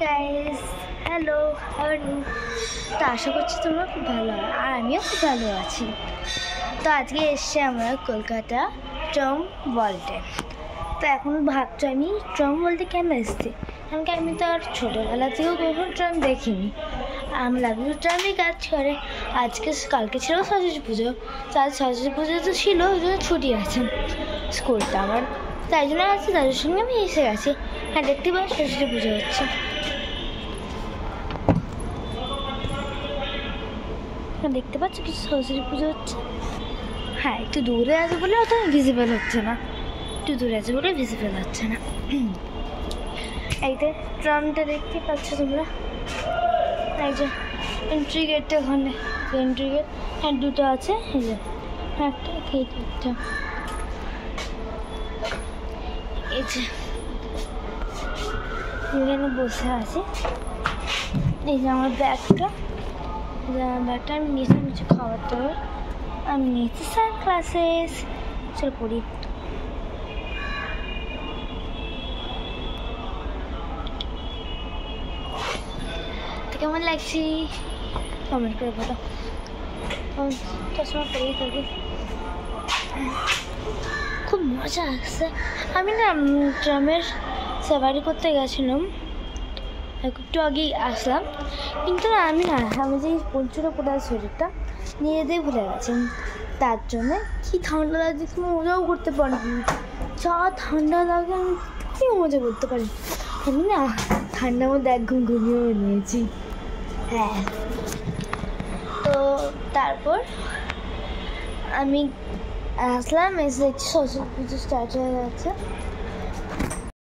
Guys, hello, how are you? তো আশা করছি তোমরা খুব ভালো আর আমিও খুব ভালো আছি। তো আজকে এসছি আমরা কলকাতা ট্রাম ওয়ার্ল্ডে। তো এখন ভাবছো আমি ট্রাম ওয়ার্ল্ডে কেন এসছি, কারণ আমি তো আর ছোটোবেলা থেকেও কখনো ট্রাম দেখিনি। আমার লাগলো ট্রামই কাজ করে। কালকে ছিল সরস্বতী পুজো, তো আজ সরস্বতী পুজো তো ছিল, ওই জন্য ছুটি আছে স্কুলটা আমার, তাই জন্য আছে তাদের সঙ্গে আমি এসে গেছি। হ্যাঁ, দেখতে পাই সরস্বতী পুজো হচ্ছে। দেখতে পাচ্ছ কিছু সরস্বতী পুজো হচ্ছে। হ্যাঁ, একটু দূরে আছে বলে অত ভিজিবল হচ্ছে না, একটু দূরে আছে বলে ভিজিবল হচ্ছে না। এইতে ট্রামটা দেখতে পাচ্ছ তোমরা, এই যে এন্ট্রি গেটটা, ওখানে এন্ট্রি গেট, হ্যাঁ দুটো আছে, এই যে একটা এই গেটটা, এই যে এখানে বসে আছি। এই যে আমার ব্যাগটা, আমি নিয়েছি কিছু খাবার দাবার, আমি নিয়েছি সানগ্লাসেস। চল পড়ি। তো কেমন লাগছি কমেন্ট করে বলো। চশমা পরেই থাকি, খুব মজা আসছে। আমি না ট্রামের সাফারি করতে গেছিলাম, একটু আগেই আসলাম, কিন্তু আমি যে পঞ্চুটা পড়ার শরীরটা নিয়ে দিয়ে ভুলে গেছেন, তার জন্যে কী ঠান্ডা লাগছে, তুমি মজাও করতে পারবি। যা ঠান্ডা লাগে আমি কী মজা করতে পারি। আমি না ঠান্ডার মধ্যে একদম ঘুমিয়েও নিয়েছি। হ্যাঁ, তো তারপর আমি আসলাম, এসে দেখছি সরস্বতী পুজো স্টার্ট হয়ে যাচ্ছে।